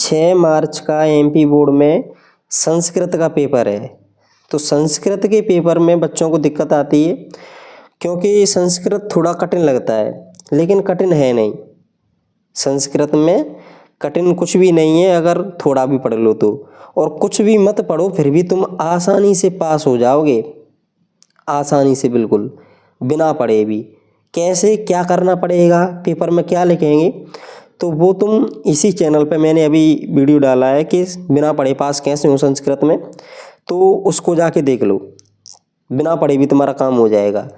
6 मार्च का MP board में संस्कृत का पेपर है। तो संस्कृत के पेपर में बच्चों को दिक्कत आती है क्योंकि संस्कृत थोड़ा कठिन लगता है, लेकिन कठिन है नहीं। संस्कृत में कठिन कुछ भी नहीं है अगर थोड़ा भी पढ़ लो तो, और कुछ भी मत पढ़ो फिर भी तुम आसानी से पास हो जाओगे, आसानी से बिल्कुल बिना पढ़े भी। कैसे, क्या करना पड़ेगा, पेपर में क्या लिखेंगे, तो वो तुम इसी चैनल पे मैंने अभी वीडियो डाला है कि बिना पढ़े पास कैसे हो संस्कृत में, तो उसको जाके देख लो। बिना पढ़े भी तुम्हारा काम हो जाएगा।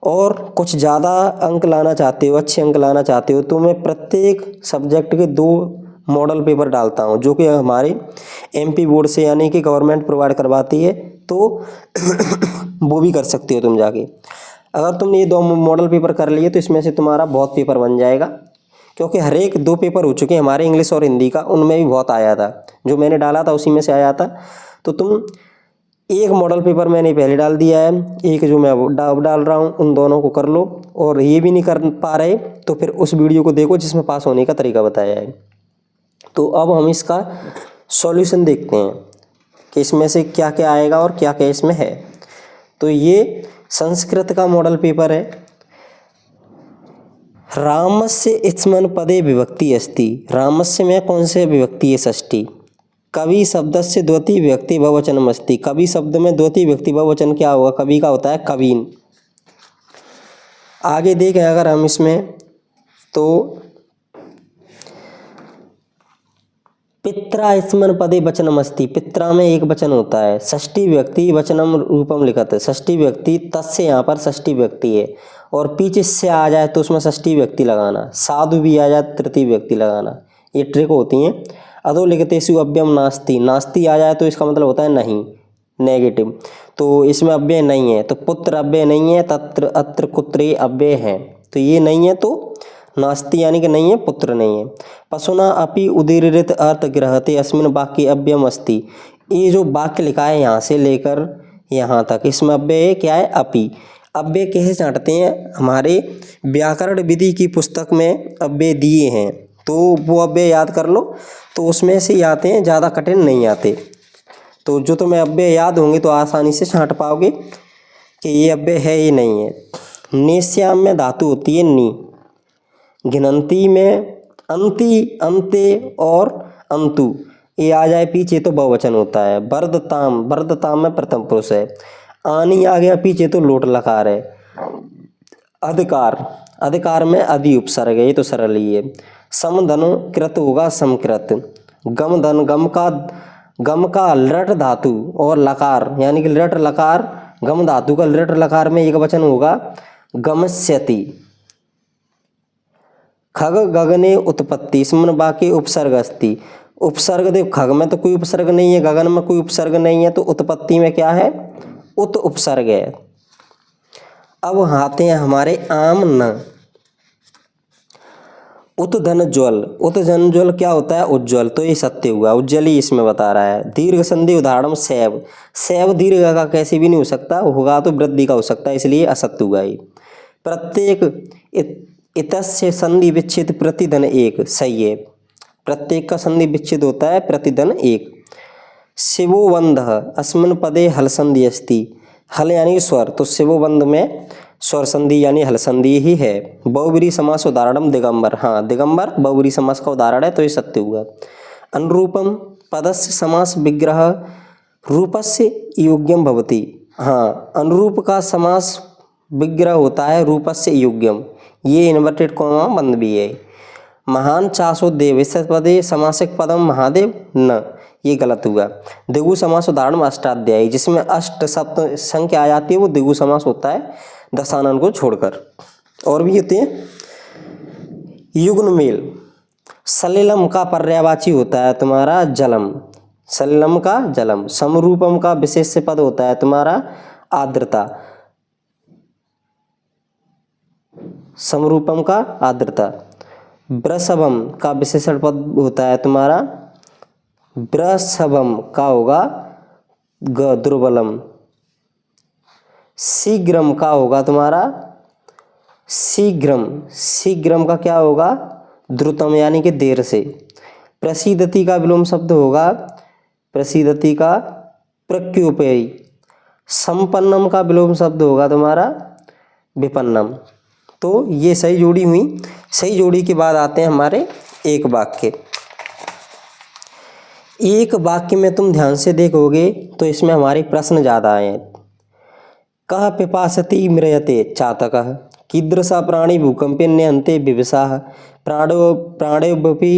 और कुछ ज़्यादा अंक लाना चाहते हो, अच्छे अंक लाना चाहते हो, तो मैं प्रत्येक सब्जेक्ट के 2 मॉडल पेपर डालता हूँ जो कि हमारे एमपी बोर्ड से यानी कि गवर्नमेंट प्रोवाइड करवाती है। तो वो भी कर सकते हो तुम जाके। अगर तुमने ये 2 मॉडल पेपर कर लिए तो इसमें से तुम्हारा बहुत पेपर बन जाएगा, क्योंकि हर एक 2 पेपर हो चुके हैं हमारे इंग्लिश और हिंदी का, उनमें भी बहुत आया था। जो मैंने डाला था उसी में से आया था। तो तुम एक मॉडल पेपर मैंने पहले डाल दिया है, एक जो मैं अब डाल रहा हूँ, उन दोनों को कर लो। और ये भी नहीं कर पा रहे तो फिर उस वीडियो को देखो जिसमें पास होने का तरीका बताया है। तो अब हम इसका सॉल्यूशन देखते हैं कि इसमें से क्या क्या आएगा और क्या क्या इसमें है। तो ये संस्कृत का मॉडल पेपर है। रामस्य इत्स्मन् पदे विभक्ति अस्ति। रामस्य में कौन से विभक्ति है? षष्ठी। कवि शब्द से द्वितीय विभक्ति बहुवचनम् अस्ति। कवि शब्द में द्वितीय विभक्ति बहुवचन क्या होगा? कवि का होता है कवीन। आगे देखें अगर हम इसमें, तो पित्रा इत्स्मन् पदे वचनम् अस्ति। पित्रा में एक वचन होता है। षष्ठी विभक्ति वचनम रूपम लिखत है। षष्ठी विभक्ति तस्य यहाँ पर षष्ठी विभक्ति है, और पीछे से आ जाए तो उसमें षष्ठी विभक्ति लगाना। साधु भी आ जाए तृतीय विभक्ति लगाना। ये ट्रिक होती हैं। अधो लिखतेषु अव्ययम नास्ति। नास्ति आ जाए तो इसका मतलब होता है नहीं, नेगेटिव। तो इसमें अव्यय नहीं है, तो पुत्र अव्यय नहीं है, तत्र अत्र कुत्रे अव्यय है। तो ये नहीं है तो नास्ति यानी कि नहीं है, पुत्र नहीं है। पशुना अपि उदीरित अर्थ ग्रहते अस्मिन् वाक्ये अव्ययम अस्ति। ये जो वाक्य लिखा है यहाँ से लेकर यहाँ तक, इसमें अव्यय क्या है? अपि। अव्यय कैसे छांटते हैं? हमारे व्याकरण विधि की पुस्तक में अव्यय दिए हैं, तो वो अव्यय याद कर लो, तो उसमें से ही आते हैं, ज़्यादा कठिन नहीं आते। तो जो तुम्हें अव्यय याद होंगे तो आसानी से छांट पाओगे कि ये अव्यय है ये नहीं है। नेश्याम में धातु होती है नी। घिनंती में अंति, अंते और अंतु ये आ जाए पीछे तो बहुवचन होता है। वर्धताम, वर्धताम में प्रथम पुरुष है। आनी आ गया पीछे तो लोट लकार है। अधिकार, अधिकार में अधि उपसर्ग है, ये तो सरल ही है। समधनु कृत होगा समकृत। गम धन, गम का लट धातु और लकार यानी कि लट लकार, गम धातु का लट लकार में एक वचन होगा गमस्यति। खग गगने उत्पत्ति, इसमें बाकी उपसर्ग अस्ति। उपसर्ग देखो, खग में तो कोई उपसर्ग नहीं है, गगन में कोई उपसर्ग नहीं है, तो उत्पत्ति में क्या है? उत उपसर्ग है। अब आते हैं हमारे आम न। उत धन ज्वल, उत धन ज्वल क्या होता है? उज्ज्वल। तो ये सत्य हुआ, उज्ज्वल ही इसमें बता रहा है। दीर्घ संधि उदाहरण सैव। सैव दीर्घ का कैसे भी नहीं हो सकता, होगा तो वृद्धि का हो सकता है, इसलिए असत्य हुआ ये। प्रत्येक इतस्य संधि विच्छेद प्रतिधन एक, सही है। प्रत्येक का संधि विच्छेद होता है प्रतिधन एक। शिवो बंध अस्मिन् पदे हल संधि अस्ति। हल यानी स्वर, तो शिवो बंध में स्वर संधि यानी हल संधि ही है। बहुब्रीहि समास उदाहरणम दिगंबर। हाँ, दिगंबर बहुब्रीहि समास का उदाहरण है, तो ये सत्य हुआ। अनुरूपम पदस्य समास विग्रह रूपस्य योग्यम भवति। हाँ, अनुरूप का समास विग्रह होता है रूपस्य योग्यम। ये इन्वर्टेड कॉमा बंद भी है। महान चासो देव, इस पदे समासिक पदम महादेव न, ये गलत हुआ। दिगु समास उदाहरण अष्टाध्यायी, जिसमें अष्ट सप्त संख्या आ जाती है वो दिगु समास होता है, दशानन को छोड़कर। और भी होते हैं। युग्न मेल, सलिलम का पर्यायवाची होता है तुम्हारा जलम, सलिलम का जलम। समरूपम का विशेष पद होता है तुम्हारा आर्द्रता, समरूपम का आर्द्रता। वृषभम का विशेषण पद होता है तुम्हारा, वृषभम का होगा दुर्बलम। शीघ्रम का होगा तुम्हारा शीघ्रम, शीघ्रम का क्या होगा? द्रुतम यानी कि देर से। प्रसीदति का विलोम शब्द होगा प्रसीदति का प्रत्युपयी। संपन्नम का विलोम शब्द होगा तुम्हारा विपन्नम। तो ये सही जोड़ी हुई। सही जोड़ी के बाद आते हैं हमारे एक वाक्य। एक वाक्य में तुम ध्यान से देखोगे तो इसमें हमारे प्रश्न ज़्यादा आए। कह पिपासति म्रियते चातकः कीदृशा प्राणी भूकंपे न्यन्ते विवशाः प्राणोवपि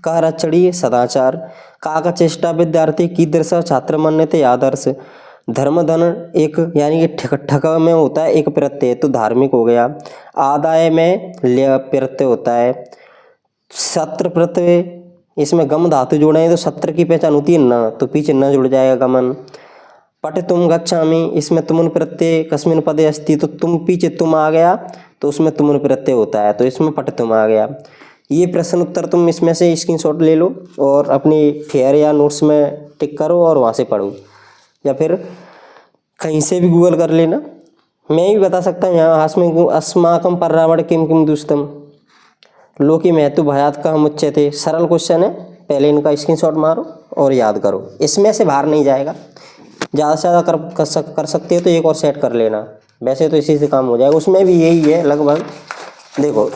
कह रक्षणी सदाचार काकचेष्टा विद्यार्थी कीदृशा छात्र मन्यते आदर्श। धर्म धन एक यानी कि ठक में होता है एक प्रत्यय तो धार्मिक हो गया। आदाय में ल्य प्रत्यय होता है। सत्र प्रत्यय इसमें गम धातु जोड़े हैं तो सत्र की पहचान होती है न, तो पीछे न जुड़ जाएगा गमन। पठ तुम गच्छामि इसमें तुमुन प्रत्यय कस्मिन पदे अस्ति तो तुम पीछे तुम आ गया तो उसमें तुमुन प्रत्यय होता है तो इसमें पठ तुम आ गया। ये प्रश्न उत्तर तुम इसमें से स्क्रीनशॉट ले लो और अपनी फेयर या नोट्स में टिक करो और वहाँ से पढ़ो या फिर कहीं से भी गूगल कर लेना। मैं भी बता सकता हूँ यहाँ अस्माकम पर्यावरण किम किम दुष्टम लोकी महत्व भयात का हम उच्चते। सरल क्वेश्चन है, पहले इनका स्क्रीनशॉट मारो और याद करो। इसमें से बाहर नहीं जाएगा। ज़्यादा से ज़्यादा कर सकते हो तो एक और सेट कर लेना, वैसे तो इसी से काम हो जाएगा। उसमें भी यही है लगभग देखो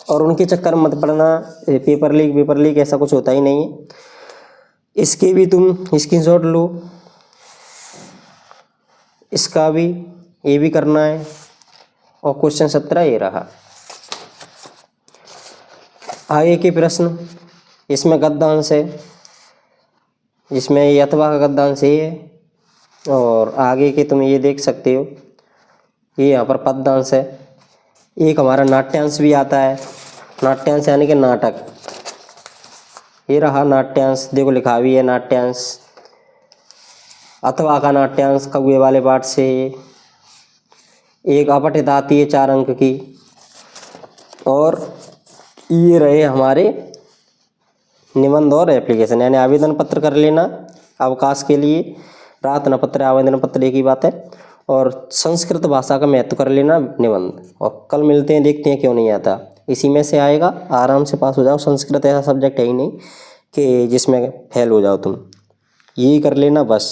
और उनके चक्कर में मत पड़ना। पेपर लीक ऐसा कुछ होता ही नहीं है। इसके भी तुम स्क्रीनशॉट लो, इसका भी ये भी करना है। और क्वेश्चन 17 ये रहा। आगे के प्रश्न इसमें गद्यांश है, इसमें ये अथवा का गद्यांश ये है और आगे के तुम ये देख सकते हो ये यहाँ पर पद्यांश है। एक हमारा नाट्यांश भी आता है। नाट्यांश यानी कि नाटक, ये रहा नाट्यांश, देखो लिखा भी है नाट्यांश। अथवा का नाट्यांश कौवे वाले पाठ से। एक अपठित आती है 4 अंक की। और ये रहे हमारे निबंध और एप्लीकेशन यानी आवेदन पत्र कर लेना अवकाश के लिए। प्रार्थना पत्र आवेदन पत्र एक ही बात है। और संस्कृत भाषा का महत्व कर लेना निबंध। और कल मिलते हैं, देखते हैं क्यों नहीं आता, इसी में से आएगा। आराम से पास हो जाओ। संस्कृत ऐसा सब्जेक्ट है ही नहीं कि जिसमें फेल हो जाओ तुम। यही कर लेना बस।